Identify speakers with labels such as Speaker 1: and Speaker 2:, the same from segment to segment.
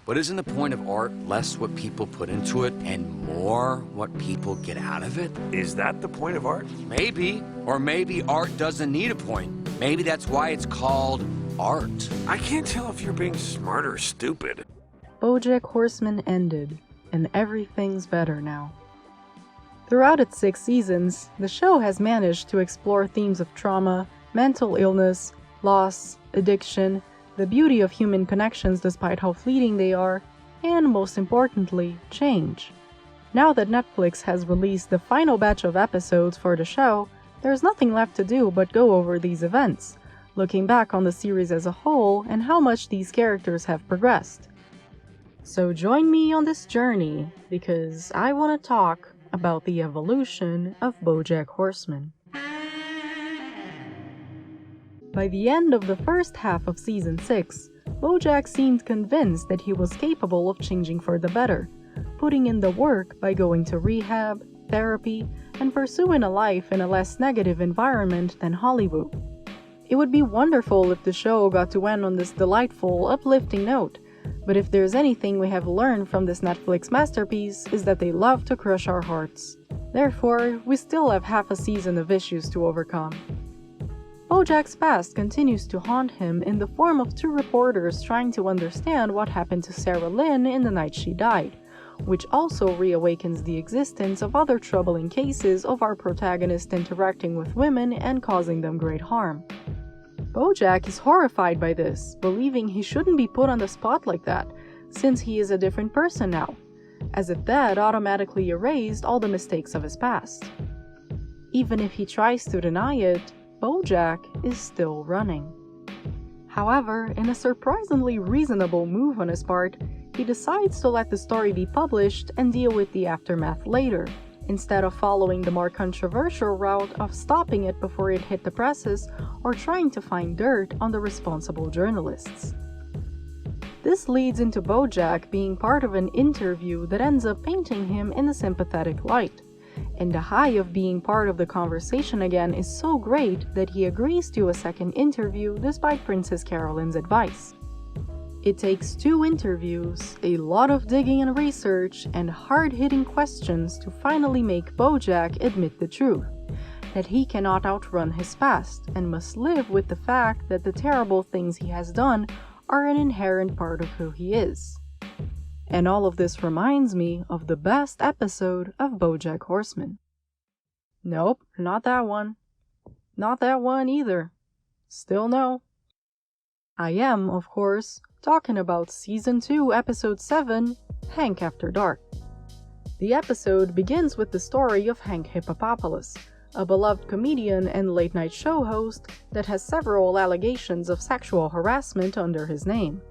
Speaker 1: But isn't the point of art less what people put into it and more what people get out of it?
Speaker 2: Is that the point of art?
Speaker 1: Maybe. Or maybe art doesn't need a point. Maybe that's why it's called art.
Speaker 2: I can't tell if you're being smart or stupid.
Speaker 3: Bojack Horseman ended, and everything's better now. Throughout its 6 seasons, the show has managed to explore themes of trauma, mental illness, loss, addiction, the beauty of human connections despite how fleeting they are, and most importantly, change. Now that Netflix has released the final batch of episodes for the show, there's nothing left to do but go over these events, looking back on the series as a whole and how much these characters have progressed. So join me on this journey, because I want to talk about the evolution of Bojack Horseman. By the end of the first half of Season 6, Bojack seemed convinced that he was capable of changing for the better, putting in the work by going to rehab, therapy, and pursuing a life in a less negative environment than Hollywood. It would be wonderful if the show got to end on this delightful, uplifting note, but if there's anything we have learned from this Netflix masterpiece is that they love to crush our hearts. Therefore, we still have half a season of issues to overcome. Bojack's past continues to haunt him in the form of 2 reporters trying to understand what happened to Sarah Lynn in the night she died, which also reawakens the existence of other troubling cases of our protagonist interacting with women and causing them great harm. Bojack is horrified by this, believing he shouldn't be put on the spot like that, since he is a different person now, as if that automatically erased all the mistakes of his past. Even if he tries to deny it, Bojack is still running. However, in a surprisingly reasonable move on his part, he decides to let the story be published and deal with the aftermath later, instead of following the more controversial route of stopping it before it hit the presses or trying to find dirt on the responsible journalists. This leads into Bojack being part of an interview that ends up painting him in a sympathetic light, and the high of being part of the conversation again is so great that he agrees to a second interview despite Princess Carolyn's advice. It takes 2 interviews, a lot of digging and research, and hard-hitting questions to finally make Bojack admit the truth, that he cannot outrun his past and must live with the fact that the terrible things he has done are an inherent part of who he is. And all of this reminds me of the best episode of Bojack Horseman. Nope, not that one. Not that one either. Still no. I am, of course, talking about Season 2, Episode 7, Hank After Dark. The episode begins with the story of Hank Hippopopoulos, a beloved comedian and late-night show host that has several allegations of sexual harassment under his name.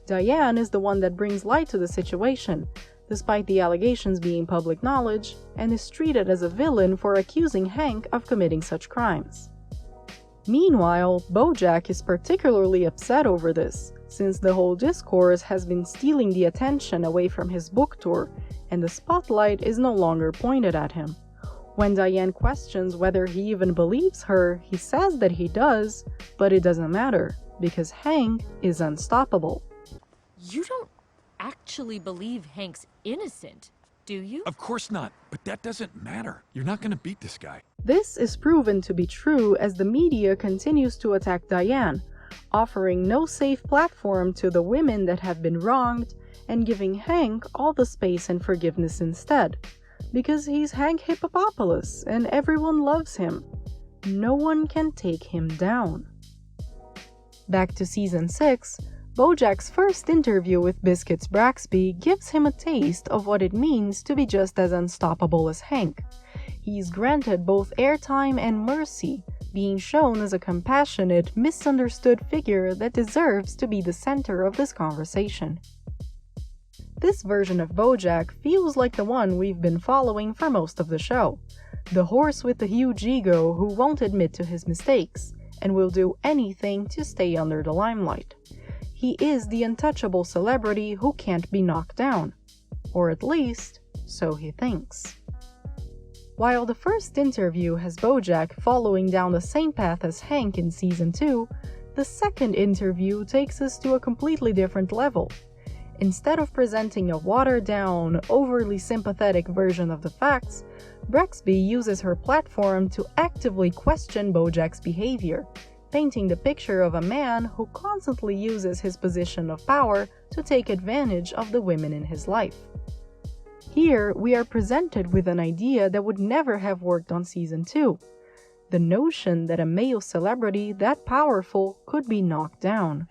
Speaker 3: Diane is the one that brings light to the situation, despite the allegations being public knowledge, and is treated as a villain for accusing Hank of committing such crimes. Meanwhile, Bojack is particularly upset over this, since the whole discourse has been stealing the attention away from his book tour, and the spotlight is no longer pointed at him. When Diane questions whether he even believes her, he says that he does, but it doesn't matter, because Hank is unstoppable.
Speaker 4: You don't actually believe Hank's innocent, do you?
Speaker 5: Of course not, but that doesn't matter. You're not gonna beat this guy.
Speaker 3: This is proven to be true as the media continues to attack Diane, offering no safe platform to the women that have been wronged and giving Hank all the space and forgiveness instead, because he's Hank Hippopopoulos and everyone loves him. No one can take him down. Back to Season 6, Bojack's first interview with Biscuits Braxby gives him a taste of what it means to be just as unstoppable as Hank. He's granted both airtime and mercy, being shown as a compassionate, misunderstood figure that deserves to be the center of this conversation. This version of Bojack feels like the one we've been following for most of the show, the horse with the huge ego who won't admit to his mistakes, and will do anything to stay under the limelight. He is the untouchable celebrity who can't be knocked down. Or at least, so he thinks. While the first interview has Bojack following down the same path as Hank in Season 2, the second interview takes us to a completely different level. Instead of presenting a watered-down, overly sympathetic version of the facts, Brexby uses her platform to actively question Bojack's behavior, painting the picture of a man who constantly uses his position of power to take advantage of the women in his life. Here, we are presented with an idea that would never have worked on Season 2, the notion that a male celebrity that powerful could be knocked down.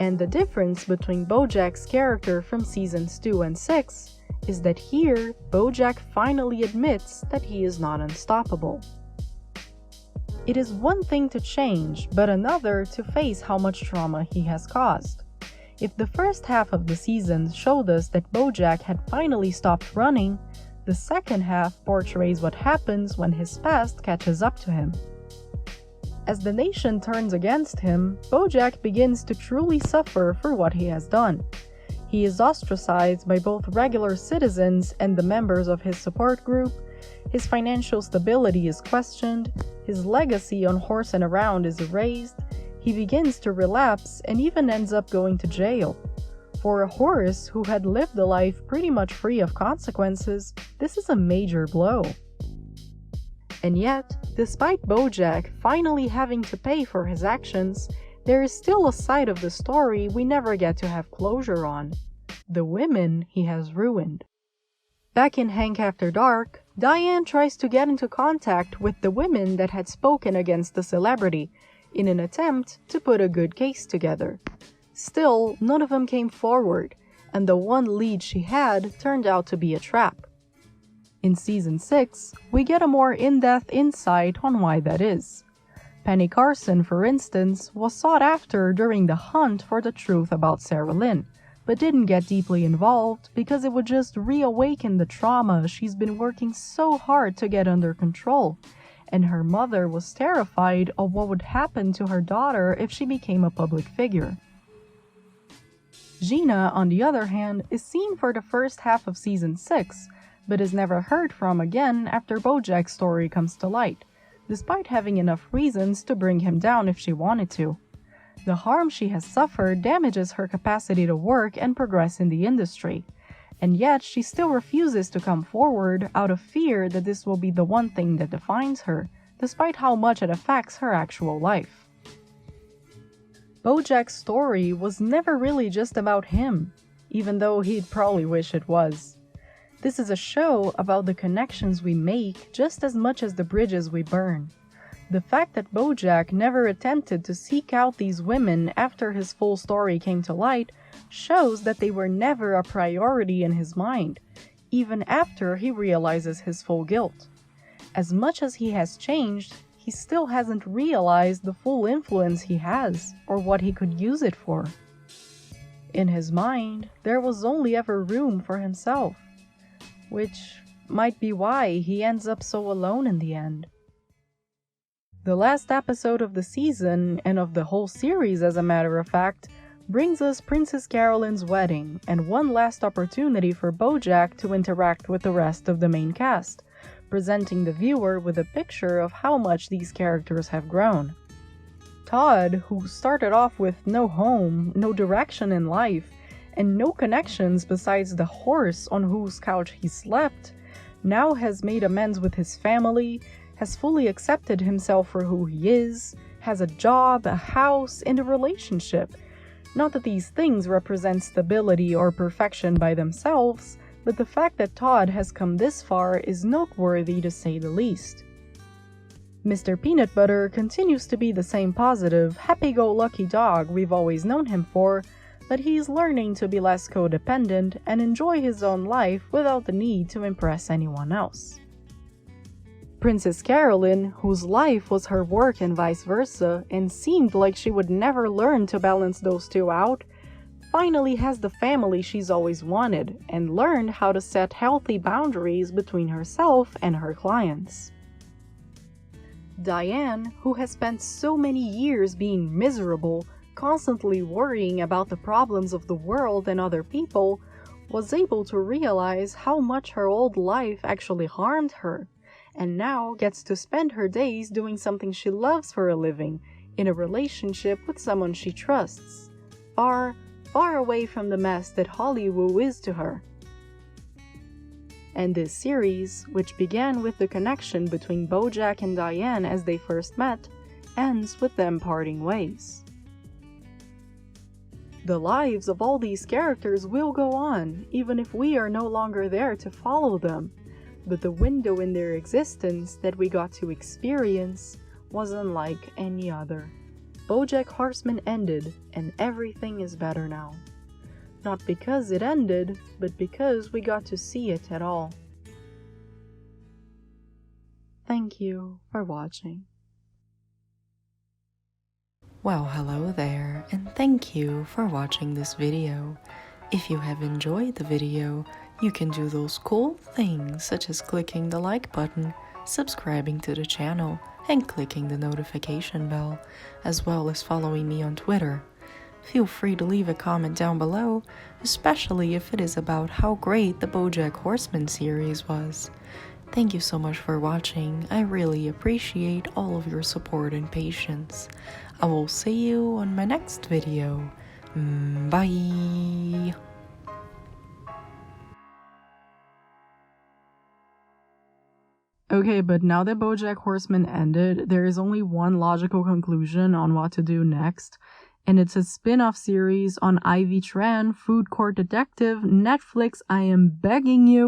Speaker 3: And the difference between Bojack's character from Seasons 2 and 6 is that here, Bojack finally admits that he is not unstoppable. It is one thing to change, but another to face how much trauma he has caused. If the first half of the season showed us that Bojack had finally stopped running, the second half portrays what happens when his past catches up to him. As the nation turns against him, Bojack begins to truly suffer for what he has done. He is ostracized by both regular citizens and the members of his support group, his financial stability is questioned, his legacy on Horse and Around is erased, he begins to relapse and even ends up going to jail. For a horse who had lived a life pretty much free of consequences, this is a major blow. And yet, despite Bojack finally having to pay for his actions, there is still a side of the story we never get to have closure on: the women he has ruined. Back in Hank After Dark, Diane tries to get into contact with the women that had spoken against the celebrity, in an attempt to put a good case together. Still, none of them came forward, and the one lead she had turned out to be a trap. In Season 6, we get a more in-depth insight on why that is. Penny Carson, for instance, was sought after during the hunt for the truth about Sarah Lynn, but didn't get deeply involved because it would just reawaken the trauma she's been working so hard to get under control, and her mother was terrified of what would happen to her daughter if she became a public figure. Gina, on the other hand, is seen for the first half of Season 6, but is never heard from again after Bojack's story comes to light, despite having enough reasons to bring him down if she wanted to. The harm she has suffered damages her capacity to work and progress in the industry, and yet she still refuses to come forward out of fear that this will be the one thing that defines her, despite how much it affects her actual life. Bojack's story was never really just about him, even though he'd probably wish it was. This is a show about the connections we make just as much as the bridges we burn. The fact that Bojack never attempted to seek out these women after his full story came to light shows that they were never a priority in his mind, even after he realizes his full guilt. As much as he has changed, he still hasn't realized the full influence he has, or what he could use it for. In his mind, there was only ever room for himself, which might be why he ends up so alone in the end. The last episode of the season, and of the whole series as a matter of fact, brings us Princess Carolyn's wedding, and one last opportunity for Bojack to interact with the rest of the main cast, presenting the viewer with a picture of how much these characters have grown. Todd, who started off with no home, no direction in life, and no connections besides the horse on whose couch he slept, now has made amends with his family, has fully accepted himself for who he is, has a job, a house, and a relationship. Not that these things represent stability or perfection by themselves, but the fact that Todd has come this far is noteworthy to say the least. Mr. Peanut Butter continues to be the same positive, happy-go-lucky dog we've always known him for, but he's learning to be less codependent and enjoy his own life without the need to impress anyone else. Princess Carolyn, whose life was her work and vice versa, and seemed like she would never learn to balance those two out, finally has the family she's always wanted, and learned how to set healthy boundaries between herself and her clients. Diane, who has spent so many years being miserable, constantly worrying about the problems of the world and other people, was able to realize how much her old life actually harmed her, and now gets to spend her days doing something she loves for a living, in a relationship with someone she trusts, far, far away from the mess that Hollywood is to her. And this series, which began with the connection between Bojack and Diane as they first met, ends with them parting ways. The lives of all these characters will go on, even if we are no longer there to follow them, but the window in their existence that we got to experience was unlike any other. Bojack Horseman ended, and everything is better now. Not because it ended, but because we got to see it at all. Thank you for watching.
Speaker 6: Well, hello there, and thank you for watching this video. If you have enjoyed the video, you can do those cool things such as clicking the like button, subscribing to the channel, and clicking the notification bell, as well as following me on Twitter. Feel free to leave a comment down below, especially if it is about how great the Bojack Horseman series was. Thank you so much for watching. I really appreciate all of your support and patience. I will see you on my next video. Bye!
Speaker 3: Okay, but now that Bojack Horseman ended, there is only one logical conclusion on what to do next, and it's a spin-off series on Ivy Tran, Food Court Detective, Netflix. I am begging you.